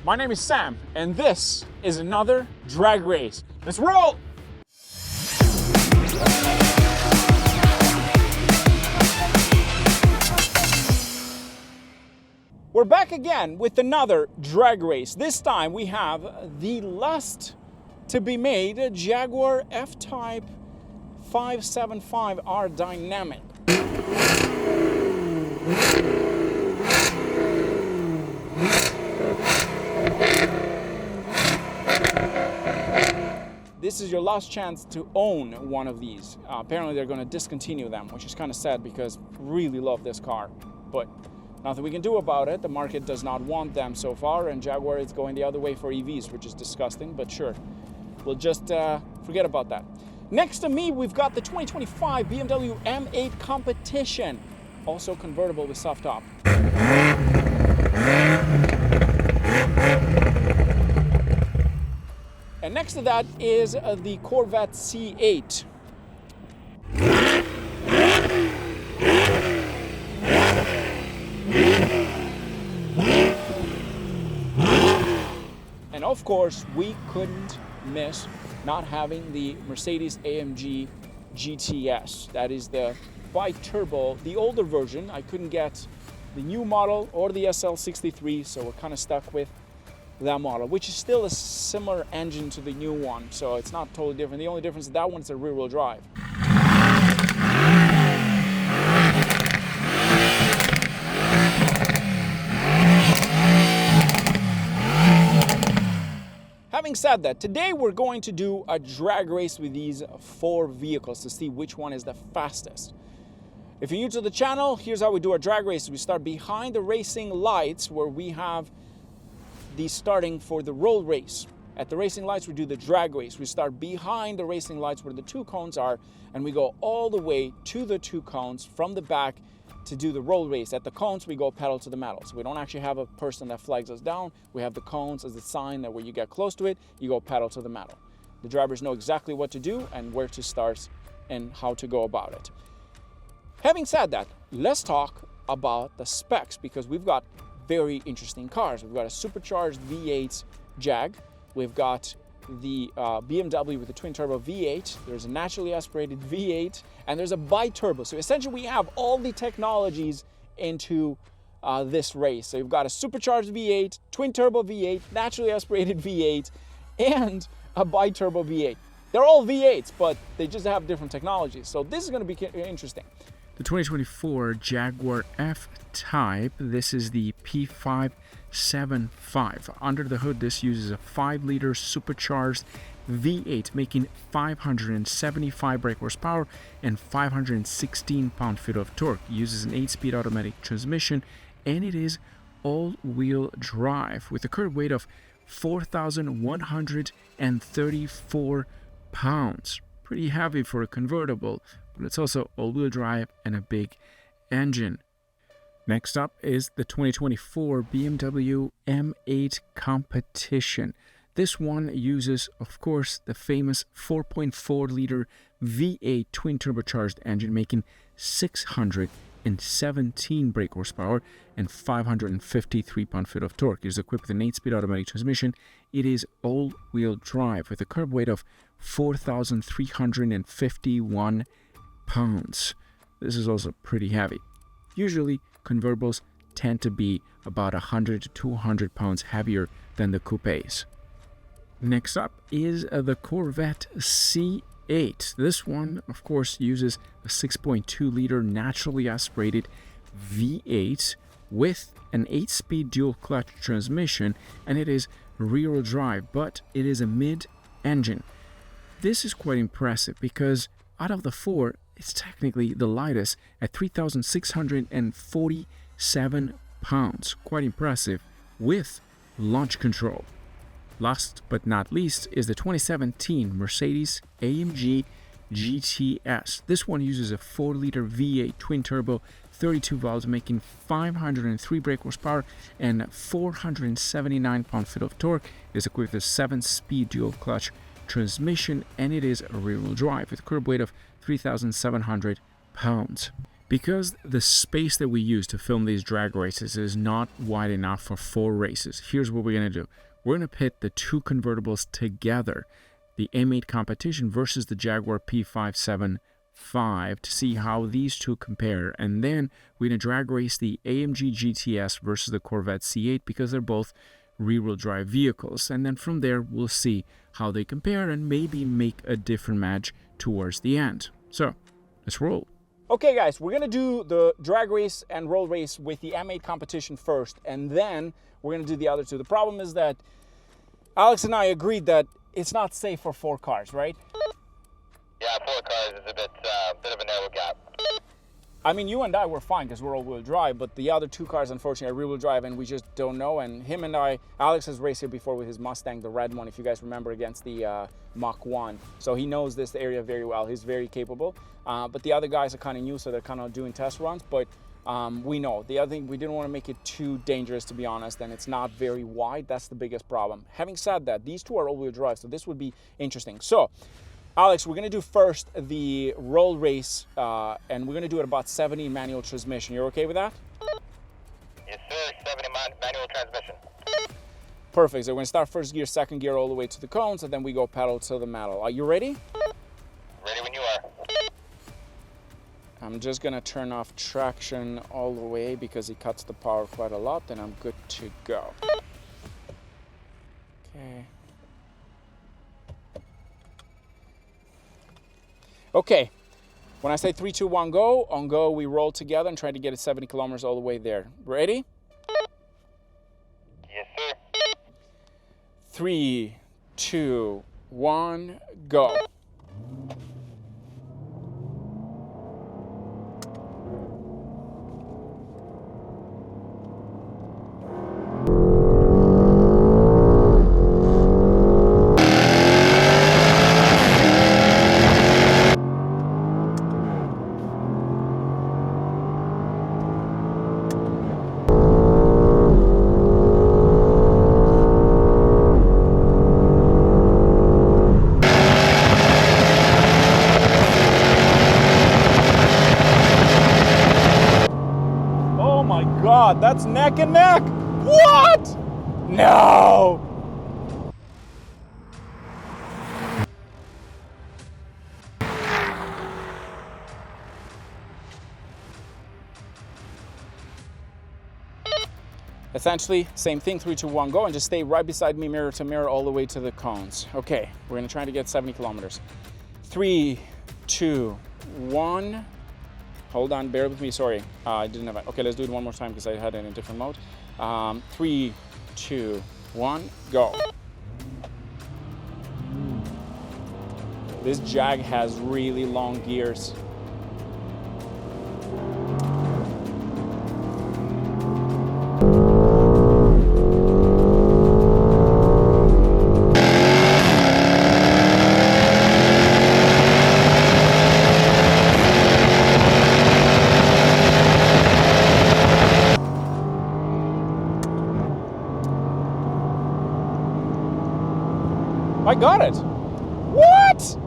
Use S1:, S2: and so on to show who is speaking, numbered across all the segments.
S1: My name is Sam, and this is another drag race. Let's roll! We're back again with another drag race. This time we have the last to be made Jaguar F-Type 575R Dynamic. This is your last chance to own one of these. Apparently they're going to discontinue them, which is kind of sad because I really love this car. But nothing we can do about it. The market does not want them so far, and Jaguar is going the other way for EVs, which is disgusting, but sure. We'll just forget about that. Next to me, we've got the 2025 BMW M8 Competition, also convertible with soft top. And next to that is the Corvette C8. And of course, we couldn't miss not having the Mercedes AMG GTS. That is the bi-turbo, the older version. I couldn't get the new model or the SL63, so we're kind of stuck with that model, which is still a similar engine to the new one, so it's not totally different. The only difference is that one's a rear-wheel drive. Having said that, today we're going to do a drag race with these four vehicles to see which one is the fastest. If you're new to the channel, here's how we do our drag race. We start behind the racing lights where we have the starting for the road race. At the racing lights, we do the drag race. We start behind the racing lights where the two cones are, and we go all the way to the two cones from the back to do the road race. At the cones, we go pedal to the metal. So we don't actually have a person that flags us down. We have the cones as a sign that when you get close to it, you go pedal to the metal. The drivers know exactly what to do and where to start and how to go about it. Having said that, let's talk about the specs, because we've got very interesting cars. We've got a supercharged V8 Jag. We've got the BMW with the twin turbo V8. There's a naturally aspirated V8, and there's a bi-turbo. So essentially we have all the technologies into this race. So you've got a supercharged V8, twin turbo V8, naturally aspirated V8, and a bi-turbo V8. They're all V8s, but they just have different technologies. So this is going to be interesting.
S2: The 2024 Jaguar F-Type, this is the P575. Under the hood, this uses a 5-liter supercharged V8, making 575 brake horsepower and 516 pound-feet of torque. It uses an 8-speed automatic transmission, and it is all-wheel drive with a curb weight of 4,134 pounds. Pretty heavy for a convertible, but it's also all-wheel drive and a big engine. Next up is the 2024 BMW M8 Competition. This one uses, of course, the famous 4.4-liter V8 twin turbocharged engine, making 617 brake horsepower and 553 pound-feet of torque. It is equipped with an 8-speed automatic transmission. It is all-wheel drive with a curb weight of 4,351 pounds. This is also pretty heavy. Usually, convertibles tend to be about 100 to 200 pounds heavier than the coupes. Next up is the Corvette C8. This one, of course, uses a 6.2-liter naturally aspirated V8 with an 8-speed dual-clutch transmission, and it is rear-wheel drive, but it is a mid-engine. This is quite impressive because out of the four, it's technically the lightest at 3,647 pounds. Quite impressive with launch control. Last but not least is the 2017 Mercedes AMG GTS. This one uses a 4-liter V8 twin-turbo 32 valves, making 503 brake horsepower and 479 pound-feet of torque. It is equipped with a 7-speed dual-clutch transmission, and it is a rear-wheel drive with a curb weight of 3,700 pounds. Because the space that we use to film these drag races is not wide enough for 4 races, here's what we're going to do. We're going to pit the 2 convertibles together, the M8 Competition versus the Jaguar P575, to see how these two compare. And then we're going to drag race the AMG GTS versus the Corvette C8 because they're both rear-wheel drive vehicles. And then from there, we'll see how they compare and maybe make a different match towards the end. So, let's roll.
S1: Okay guys, we're gonna do the drag race and roll race with the M8 Competition first, and then we're gonna do the other 2. The problem is that Alex and I agreed that it's not safe for 4 cars, right?
S3: Yeah, 4 cars is a bit of a narrow gap.
S1: I mean, you and I were fine because we're all-wheel drive, but the other 2 cars, unfortunately, are rear-wheel drive, and we just don't know. And him and I, Alex has raced here before with his Mustang, the red one, if you guys remember, against the Mach 1. So he knows this area very well. He's very capable. But the other guys are kind of new, so they're kind of doing test runs. But we know. The other thing, we didn't want to make it too dangerous, to be honest, and it's not very wide. That's the biggest problem. Having said that, these 2 are all-wheel drive, so this would be interesting. So, Alex, we're going to do first the roll race, and we're going to do it about 70 manual transmission. You're okay with that?
S3: Yes, sir. 70 manual transmission.
S1: Perfect. So we're going to start first gear, second gear, all the way to the cones, and then we go pedal to the metal. Are you ready?
S3: Ready when you are.
S1: I'm just going to turn off traction all the way because it cuts the power quite a lot, and I'm good to go. Okay. Okay, when I say 3, 2, 1, go, on go we roll together and try to get it 70 kilometers all the way there. Ready?
S3: Yes, sir.
S1: 3, 2, 1, go. God, that's neck and neck. What? No. Essentially, same thing, 3, 2, 1, go, and just stay right beside me, mirror to mirror, all the way to the cones. Okay, we're gonna try to get 70 kilometers. 3, 2, 1. Hold on, bear with me, sorry. I didn't have it. Okay, let's do it one more time because I had it in a different mode. 3, 2, 1, go. This Jag has really long gears. I got it. What?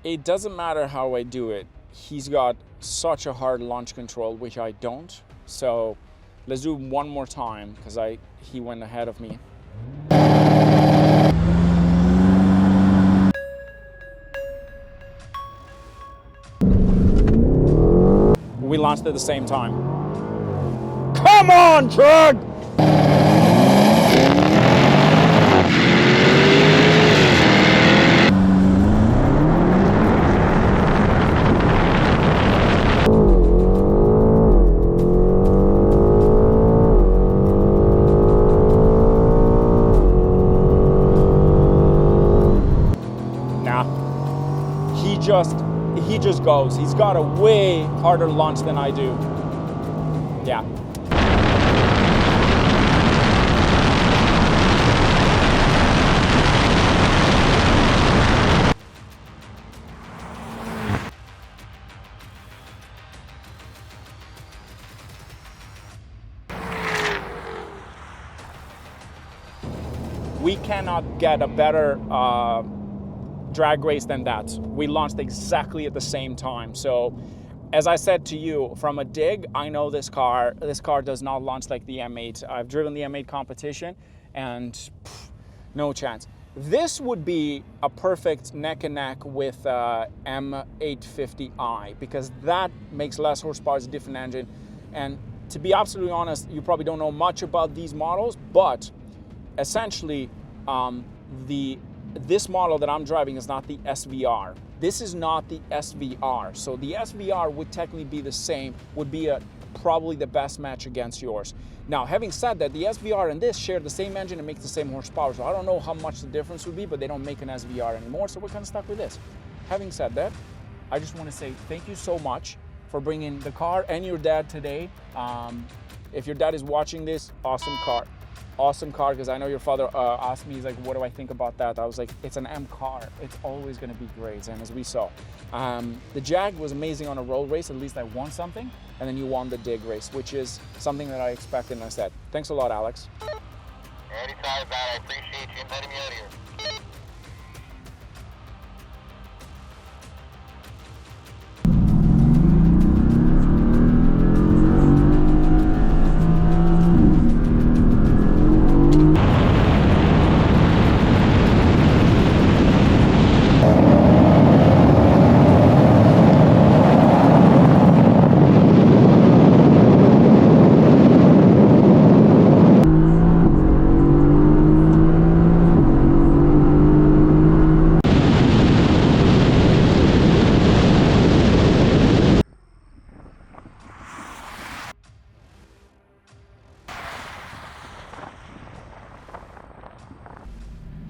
S1: It doesn't matter how I do it. He's got such a hard launch control, which I don't. So let's do it one more time because he went ahead of me. We launched at the same time. Come on, truck! Nah, he just goes. He's got a way harder launch than I do. Yeah. cannot get a better drag race than that. We launched exactly at the same time. So as I said to you, from a dig, I know this car does not launch like the M8. I've driven the M8 competition and no chance. This would be a perfect neck and neck with M850i, because that makes less horsepower, it's a different engine. And to be absolutely honest, you probably don't know much about these models, but essentially this model that I'm driving is not the SVR. This is not the SVR. So the SVR would technically be the same, would be probably the best match against yours. Now, having said that, the SVR and this share the same engine and make the same horsepower. So I don't know how much the difference would be, but they don't make an SVR anymore. So we're kind of stuck with this. Having said that, I just want to say thank you so much for bringing the car and your dad today. If your dad is watching this, awesome car. Awesome car, because I know your father asked me, he's like, what do I think about that? I was like, it's an M car. It's always going to be great. And as we saw, the Jag was amazing on a road race. At least I won something. And then you won the dig race, which is something that I expected and I said. Thanks a lot, Alex.
S3: Anytime, man. I appreciate you inviting me out here.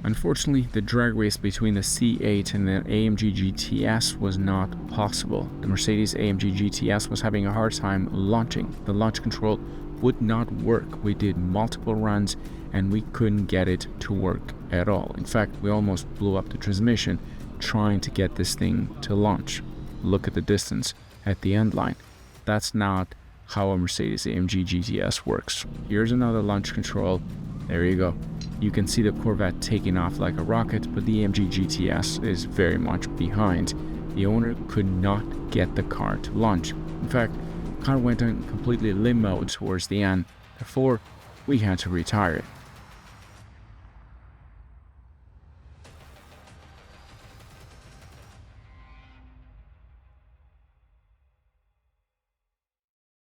S2: Unfortunately, the drag race between the C8 and the AMG GTS was not possible. The Mercedes AMG GTS was having a hard time launching. The launch control would not work. We did multiple runs and we couldn't get it to work at all. In fact, we almost blew up the transmission trying to get this thing to launch. Look at the distance at the end line. That's not how a Mercedes AMG GTS works. Here's another launch control. There you go. You can see the Corvette taking off like a rocket, but the AMG GTS is very much behind. The owner could not get the car to launch. In fact, the car went on completely limp mode towards the end. Therefore, we had to retire it.